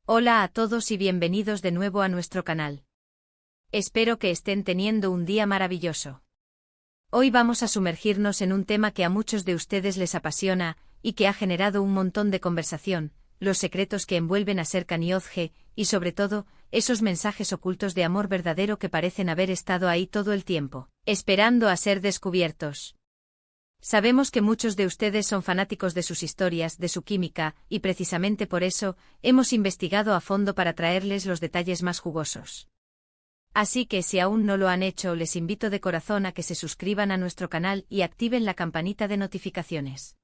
Hola a todos y bienvenidos de nuevo a nuestro canal. Espero que estén teniendo un día maravilloso. Hoy vamos a sumergirnos en un tema que a muchos de ustedes les apasiona y que ha generado un montón de conversación: los secretos que envuelven a Serkan Yozge y sobre todo, esos mensajes ocultos de amor verdadero que parecen haber estado ahí todo el tiempo, esperando a ser descubiertos. Sabemos que muchos de ustedes son fanáticos de sus historias, de su química, y precisamente por eso, hemos investigado a fondo para traerles los detalles más jugosos. Así que si aún no lo han hecho, les invito de corazón a que se suscriban a nuestro canal y activen la campanita de notificaciones.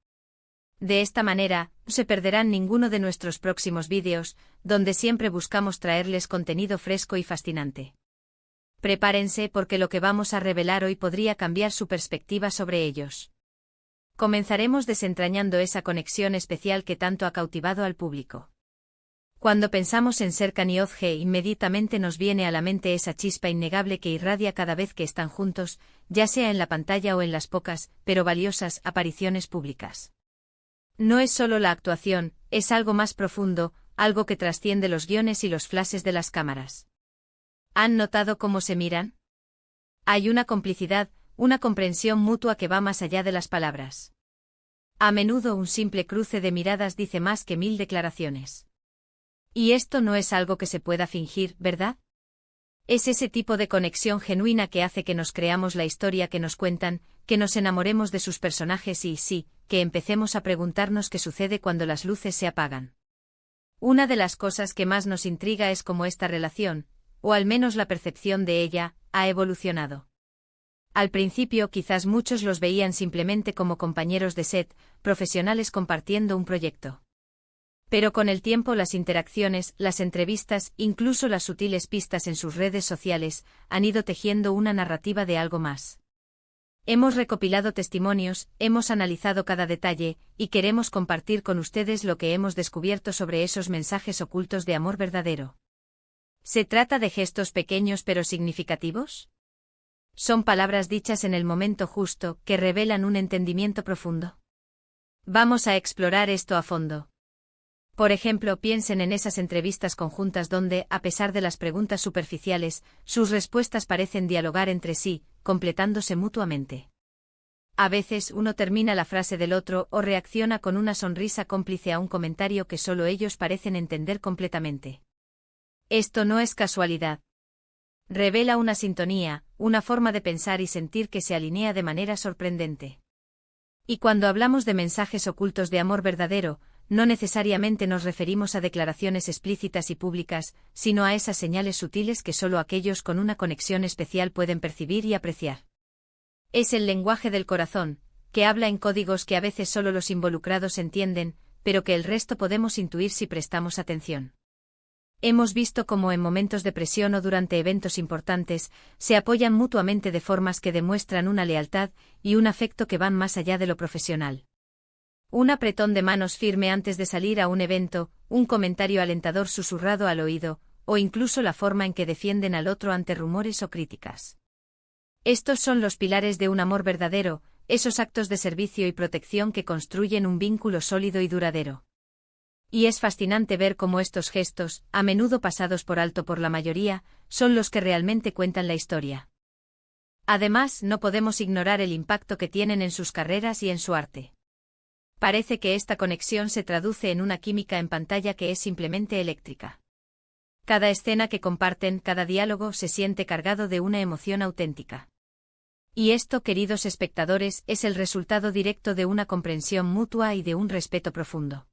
De esta manera, no se perderán ninguno de nuestros próximos vídeos, donde siempre buscamos traerles contenido fresco y fascinante. Prepárense porque lo que vamos a revelar hoy podría cambiar su perspectiva sobre ellos. Comenzaremos desentrañando esa conexión especial que tanto ha cautivado al público. Cuando pensamos en Serkan Yozge, inmediatamente nos viene a la mente esa chispa innegable que irradia cada vez que están juntos, ya sea en la pantalla o en las pocas, pero valiosas, apariciones públicas. No es solo la actuación, es algo más profundo, algo que trasciende los guiones y los flashes de las cámaras. ¿Han notado cómo se miran? Hay una complicidad, una comprensión mutua que va más allá de las palabras. A menudo un simple cruce de miradas dice más que 1000 declaraciones. Y esto no es algo que se pueda fingir, ¿verdad? Es ese tipo de conexión genuina que hace que nos creamos la historia que nos cuentan, que nos enamoremos de sus personajes y, sí, que empecemos a preguntarnos qué sucede cuando las luces se apagan. Una de las cosas que más nos intriga es cómo esta relación, o al menos la percepción de ella, ha evolucionado. Al principio quizás muchos los veían simplemente como compañeros de set, profesionales compartiendo un proyecto. Pero con el tiempo las interacciones, las entrevistas, incluso las sutiles pistas en sus redes sociales, han ido tejiendo una narrativa de algo más. Hemos recopilado testimonios, hemos analizado cada detalle, y queremos compartir con ustedes lo que hemos descubierto sobre esos mensajes ocultos de amor verdadero. ¿Se trata de gestos pequeños pero significativos? ¿Son palabras dichas en el momento justo, que revelan un entendimiento profundo? Vamos a explorar esto a fondo. Por ejemplo, piensen en esas entrevistas conjuntas donde, a pesar de las preguntas superficiales, sus respuestas parecen dialogar entre sí, completándose mutuamente. A veces uno termina la frase del otro o reacciona con una sonrisa cómplice a un comentario que solo ellos parecen entender completamente. Esto no es casualidad. Revela una sintonía, una forma de pensar y sentir que se alinea de manera sorprendente. Y cuando hablamos de mensajes ocultos de amor verdadero, no necesariamente nos referimos a declaraciones explícitas y públicas, sino a esas señales sutiles que solo aquellos con una conexión especial pueden percibir y apreciar. Es el lenguaje del corazón, que habla en códigos que a veces solo los involucrados entienden, pero que el resto podemos intuir si prestamos atención. Hemos visto cómo en momentos de presión o durante eventos importantes, se apoyan mutuamente de formas que demuestran una lealtad y un afecto que van más allá de lo profesional. Un apretón de manos firme antes de salir a un evento, un comentario alentador susurrado al oído, o incluso la forma en que defienden al otro ante rumores o críticas. Estos son los pilares de un amor verdadero, esos actos de servicio y protección que construyen un vínculo sólido y duradero. Y es fascinante ver cómo estos gestos, a menudo pasados por alto por la mayoría, son los que realmente cuentan la historia. Además, no podemos ignorar el impacto que tienen en sus carreras y en su arte. Parece que esta conexión se traduce en una química en pantalla que es simplemente eléctrica. Cada escena que comparten, cada diálogo se siente cargado de una emoción auténtica. Y esto, queridos espectadores, es el resultado directo de una comprensión mutua y de un respeto profundo.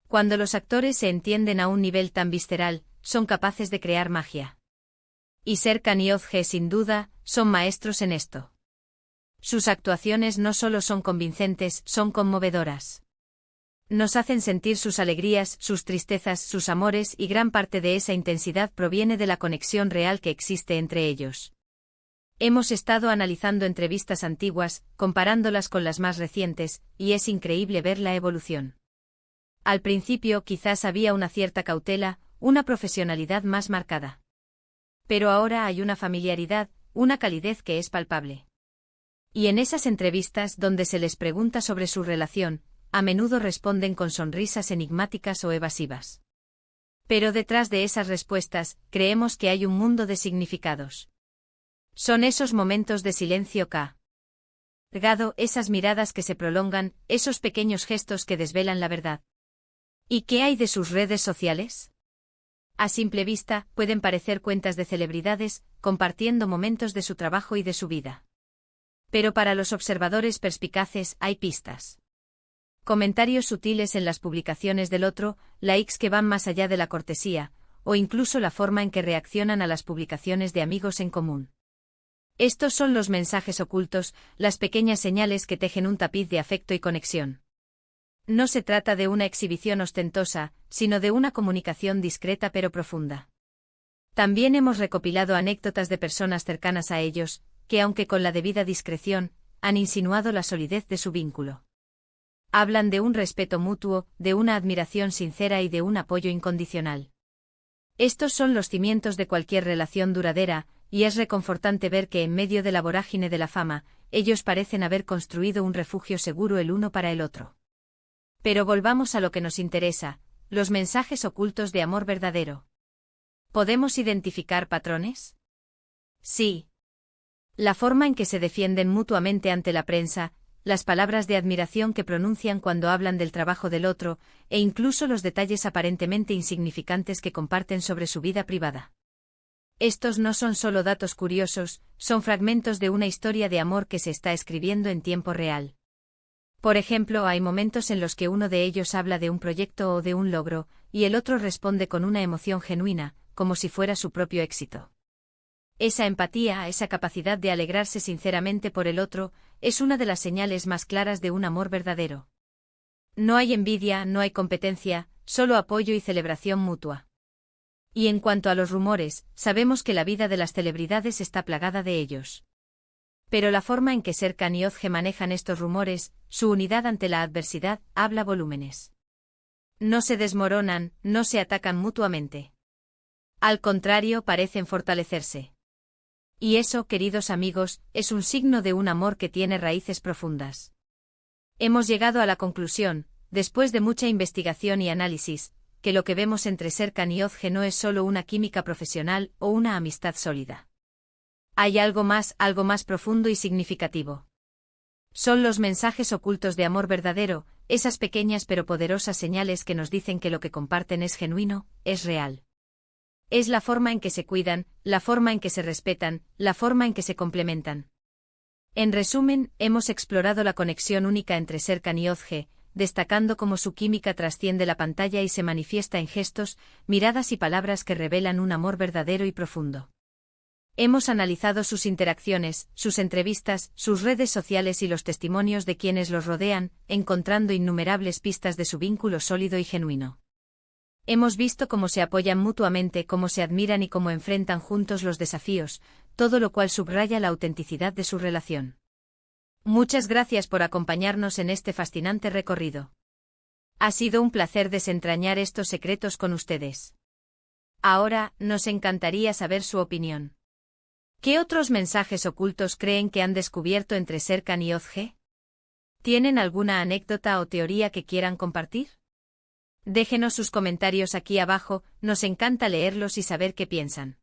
Cuando los actores se entienden a un nivel tan visceral, son capaces de crear magia. Y Serkan Yozge, sin duda, son maestros en esto. Sus actuaciones no solo son convincentes, son conmovedoras. Nos hacen sentir sus alegrías, sus tristezas, sus amores, y gran parte de esa intensidad proviene de la conexión real que existe entre ellos. Hemos estado analizando entrevistas antiguas, comparándolas con las más recientes, y es increíble ver la evolución. Al principio quizás había una cierta cautela, una profesionalidad más marcada. Pero ahora hay una familiaridad, una calidez que es palpable. Y en esas entrevistas donde se les pregunta sobre su relación, a menudo responden con sonrisas enigmáticas o evasivas. Pero detrás de esas respuestas, creemos que hay un mundo de significados. Son esos momentos de silencio cargado, esas miradas que se prolongan, esos pequeños gestos que desvelan la verdad. ¿Y qué hay de sus redes sociales? A simple vista, pueden parecer cuentas de celebridades, compartiendo momentos de su trabajo y de su vida. Pero para los observadores perspicaces hay pistas. Comentarios sutiles en las publicaciones del otro, likes que van más allá de la cortesía, o incluso la forma en que reaccionan a las publicaciones de amigos en común. Estos son los mensajes ocultos, las pequeñas señales que tejen un tapiz de afecto y conexión. No se trata de una exhibición ostentosa, sino de una comunicación discreta pero profunda. También hemos recopilado anécdotas de personas cercanas a ellos, que aunque con la debida discreción, han insinuado la solidez de su vínculo. Hablan de un respeto mutuo, de una admiración sincera y de un apoyo incondicional. Estos son los cimientos de cualquier relación duradera, y es reconfortante ver que en medio de la vorágine de la fama, ellos parecen haber construido un refugio seguro el uno para el otro. Pero volvamos a lo que nos interesa, los mensajes ocultos de amor verdadero. ¿Podemos identificar patrones? Sí. La forma en que se defienden mutuamente ante la prensa, las palabras de admiración que pronuncian cuando hablan del trabajo del otro, e incluso los detalles aparentemente insignificantes que comparten sobre su vida privada. Estos no son solo datos curiosos, son fragmentos de una historia de amor que se está escribiendo en tiempo real. Por ejemplo, hay momentos en los que uno de ellos habla de un proyecto o de un logro, y el otro responde con una emoción genuina, como si fuera su propio éxito. Esa empatía, esa capacidad de alegrarse sinceramente por el otro, es una de las señales más claras de un amor verdadero. No hay envidia, no hay competencia, solo apoyo y celebración mutua. Y en cuanto a los rumores, sabemos que la vida de las celebridades está plagada de ellos. Pero la forma en que Serkan y Özge manejan estos rumores, su unidad ante la adversidad, habla volúmenes. No se desmoronan, no se atacan mutuamente. Al contrario, parecen fortalecerse. Y eso, queridos amigos, es un signo de un amor que tiene raíces profundas. Hemos llegado a la conclusión, después de mucha investigación y análisis, que lo que vemos entre Serkan y Özge no es solo una química profesional o una amistad sólida. Hay algo más profundo y significativo. Son los mensajes ocultos de amor verdadero, esas pequeñas pero poderosas señales que nos dicen que lo que comparten es genuino, es real. Es la forma en que se cuidan, la forma en que se respetan, la forma en que se complementan. En resumen, hemos explorado la conexión única entre Serkan y Özge, destacando cómo su química trasciende la pantalla y se manifiesta en gestos, miradas y palabras que revelan un amor verdadero y profundo. Hemos analizado sus interacciones, sus entrevistas, sus redes sociales y los testimonios de quienes los rodean, encontrando innumerables pistas de su vínculo sólido y genuino. Hemos visto cómo se apoyan mutuamente, cómo se admiran y cómo enfrentan juntos los desafíos, todo lo cual subraya la autenticidad de su relación. Muchas gracias por acompañarnos en este fascinante recorrido. Ha sido un placer desentrañar estos secretos con ustedes. Ahora, nos encantaría saber su opinión. ¿Qué otros mensajes ocultos creen que han descubierto entre Serkan y Özge? ¿Tienen alguna anécdota o teoría que quieran compartir? Déjenos sus comentarios aquí abajo, nos encanta leerlos y saber qué piensan.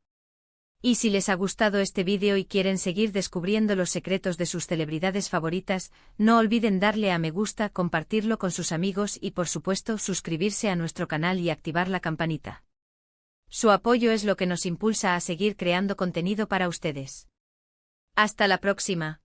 Y si les ha gustado este vídeo y quieren seguir descubriendo los secretos de sus celebridades favoritas, no olviden darle a me gusta, compartirlo con sus amigos y por supuesto suscribirse a nuestro canal y activar la campanita. Su apoyo es lo que nos impulsa a seguir creando contenido para ustedes. Hasta la próxima.